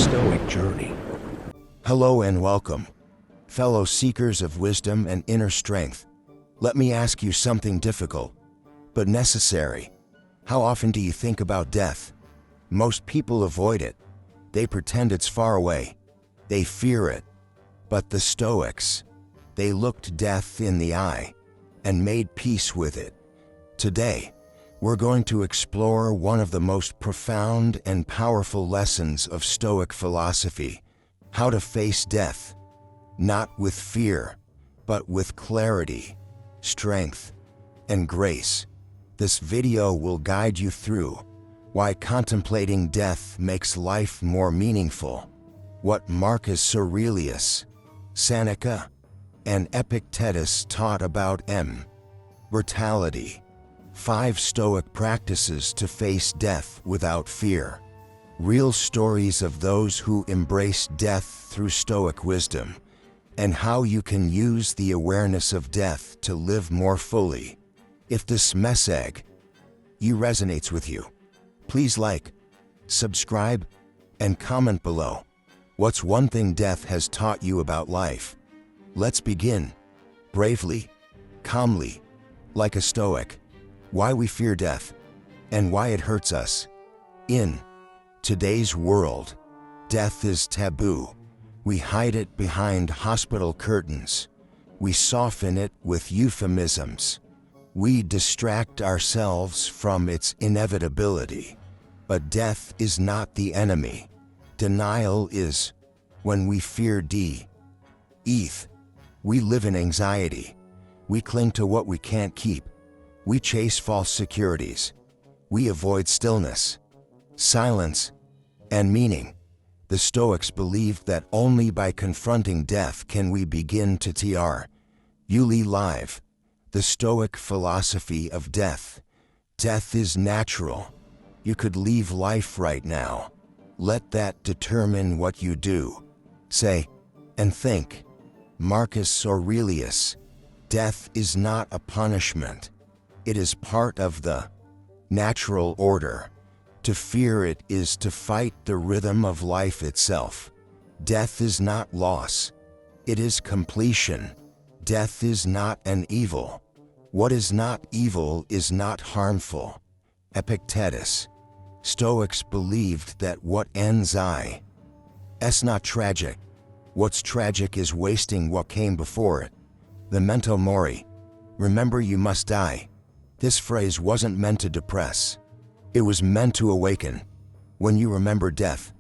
Stoic journey. Hello and welcome, fellow seekers of wisdom and inner strength. Let me ask you something difficult, but necessary. How often do you think about death? Most people avoid it. They pretend it's far away. They fear it. But the Stoics, they looked death in the eye and made peace with it. Today, we're going to explore one of the most profound and powerful lessons of Stoic philosophy: how to face death, not with fear, but with clarity, strength, and grace. This video will guide you through why contemplating death makes life more meaningful, what Marcus Aurelius, Seneca, and Epictetus taught about mortality, 5 Stoic practices to face death without fear, real stories of those who embrace death through Stoic wisdom, and how you can use the awareness of death to live more fully. If this message resonates with you, please like, subscribe, and comment below. What's one thing death has taught you about life? Let's begin. Bravely, calmly, like a Stoic. Why we fear death, and why it hurts us. In today's world, death is taboo. We hide it behind hospital curtains. We soften it with euphemisms. We distract ourselves from its inevitability. But death is not the enemy. Denial is. When we fear death, we live in anxiety. We cling to what we can't keep. We chase false securities. We avoid stillness, silence, and meaning. The Stoics believed that only by confronting death can we begin to live. The Stoic philosophy of death. Death is natural. You could leave life right now. Let that determine what you do, say, and think. Marcus Aurelius. Death is not a punishment. It is part of the natural order. To fear it is to fight the rhythm of life itself. Death is not loss. It is completion. Death is not an evil. What is not evil is not harmful. Epictetus. Stoics believed that what ends is not tragic. What's tragic is wasting what came before it. Memento Mori. Remember you must die. This phrase wasn't meant to depress. It was meant to awaken. When you remember death,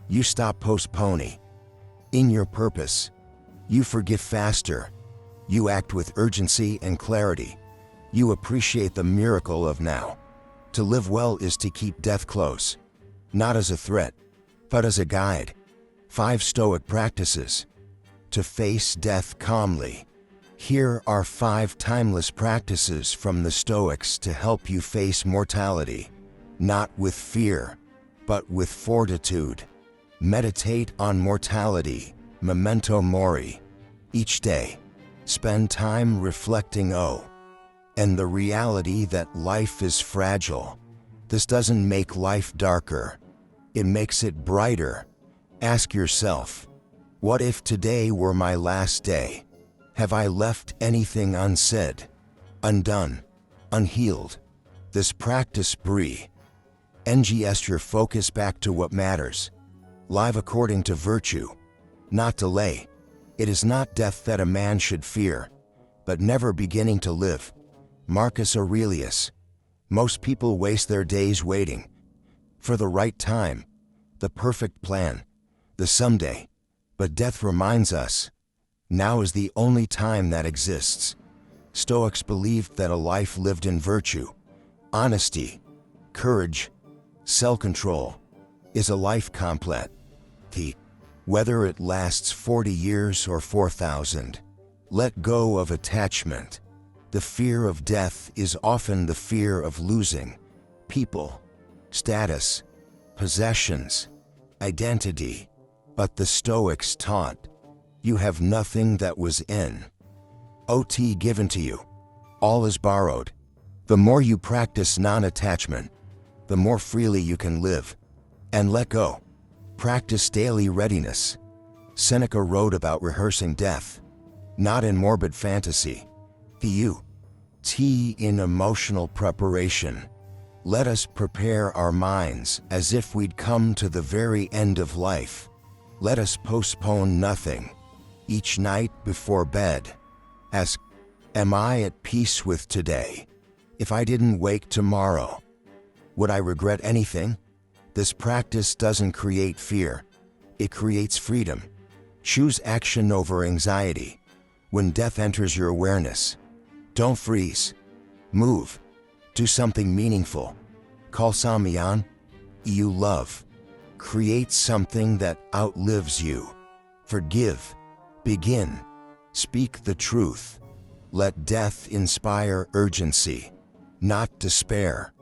you stop postponing in your purpose. You forgive faster. You act with urgency and clarity. You appreciate the miracle of now. To live well is to keep death close, not as a threat, but as a guide. 5 Stoic practices to face death calmly. Here are 5 timeless practices from the Stoics to help you face mortality, not with fear, but with fortitude. Meditate on mortality, Memento Mori. Each day, spend time reflecting and the reality that life is fragile. This doesn't make life darker. It makes it brighter. Ask yourself, what if today were my last day? Have I left anything unsaid, undone, unhealed? This practice brings your focus back to what matters. Live according to virtue, not delay. It is not death that a man should fear, but never beginning to live. Marcus Aurelius. Most people waste their days waiting for the right time, the perfect plan, the someday. But death reminds us, now is the only time that exists. Stoics believed that a life lived in virtue, honesty, courage, self-control, is a life complete. Whether it lasts 40 years or 4,000, let go of attachment. The fear of death is often the fear of losing people, status, possessions, identity. But the Stoics taught, you have nothing that was given to you. All is borrowed. The more you practice non-attachment, the more freely you can live and let go. Practice daily readiness. Seneca wrote about rehearsing death, not in morbid fantasy, in emotional preparation. Let us prepare our minds as if we'd come to the very end of life. Let us postpone nothing. Each night before bed, ask, am I at peace with today? If I didn't wake tomorrow, would I regret anything? This practice doesn't create fear. It creates freedom. Choose action over anxiety. When death enters your awareness, don't freeze. Move. Do something meaningful. Call someone you love. Create something that outlives you. Forgive. Begin. Speak the truth. Let death inspire urgency, not despair.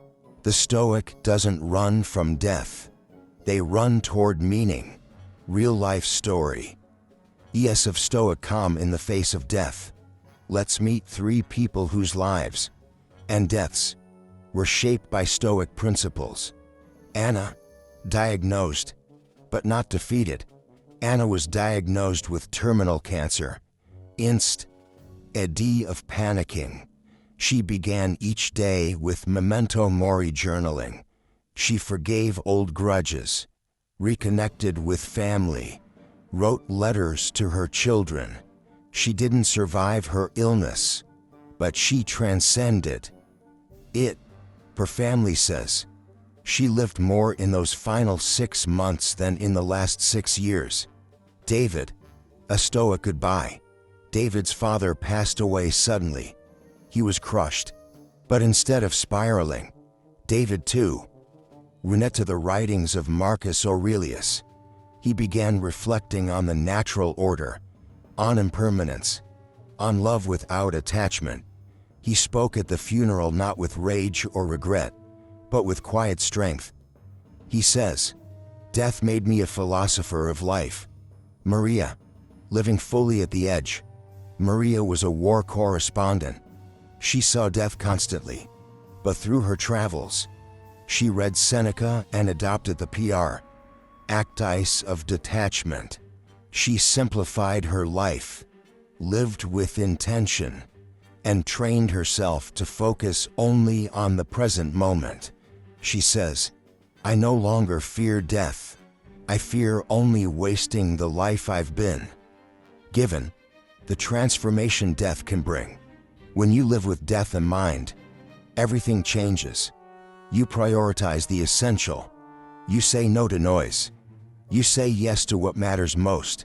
The Stoic doesn't run from death. They run toward meaning. Real life story. Yes, of Stoic calm in the face of death. Let's meet 3 people whose lives and deaths were shaped by Stoic principles. Anna, diagnosed, but not defeated. Anna was diagnosed with terminal cancer. A day of panicking. She began each day with Memento Mori journaling. She forgave old grudges, reconnected with family, wrote letters to her children. She didn't survive her illness, but she transcended it. Her family says she lived more in those final 6 months than in the last 6 years. David, a Stoic goodbye. David's father passed away suddenly. He was crushed. But instead of spiraling, David too went to the writings of Marcus Aurelius. He began reflecting on the natural order, on impermanence, on love without attachment. He spoke at the funeral not with rage or regret, but with quiet strength. He says, "Death made me a philosopher of life." Maria, living fully at the edge. Maria was a war correspondent. She saw death constantly, but through her travels, she read Seneca and adopted the practice of detachment. She simplified her life, lived with intention, and trained herself to focus only on the present moment. She says, "I no longer fear death. I fear only wasting the life I've been given." The transformation death can bring. When you live with death in mind, everything changes. You prioritize the essential. You say no to noise. You say yes to what matters most.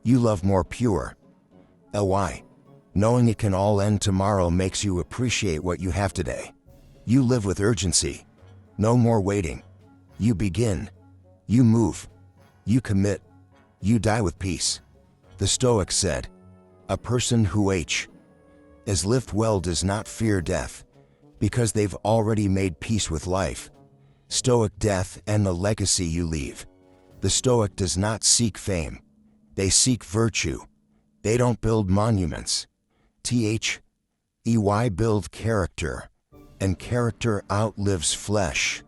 You love more pure. Why? Knowing it can all end tomorrow makes you appreciate what you have today. You live with urgency. No more waiting. You begin. You move. You commit. You die with peace. The Stoics said, "A person who has lived well does not fear death, because they've already made peace with life." Stoic death and the legacy you leave. The Stoic does not seek fame. They seek virtue. They don't build monuments. They build character, and character outlives flesh.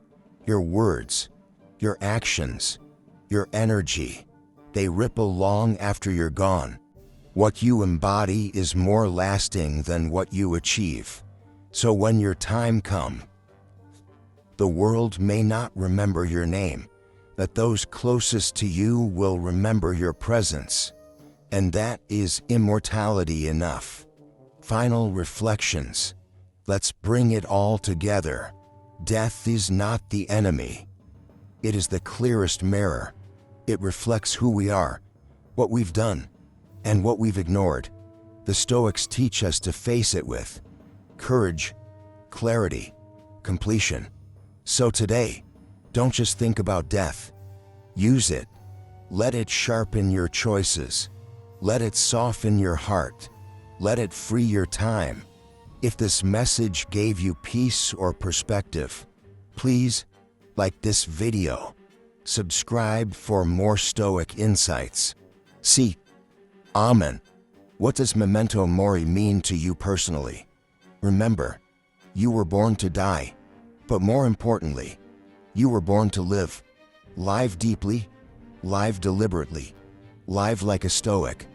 Your words, your actions, your energy, they ripple long after you're gone. What you embody is more lasting than what you achieve. So when your time comes, the world may not remember your name, but those closest to you will remember your presence. And that is immortality enough. Final reflections. Let's bring it all together. Death is not the enemy. It is the clearest mirror. It reflects who we are, what we've done, and what we've ignored. The Stoics teach us to face it with courage, clarity, completion. So today, don't just think about death. Use it. Let it sharpen your choices. Let it soften your heart. Let it free your time. If this message gave you peace or perspective, please like this video. Subscribe for more Stoic insights. Amen. What does Memento Mori mean to you personally? Remember, you were born to die, but more importantly, you were born to live. Live deeply, Live deliberately. Live like a Stoic.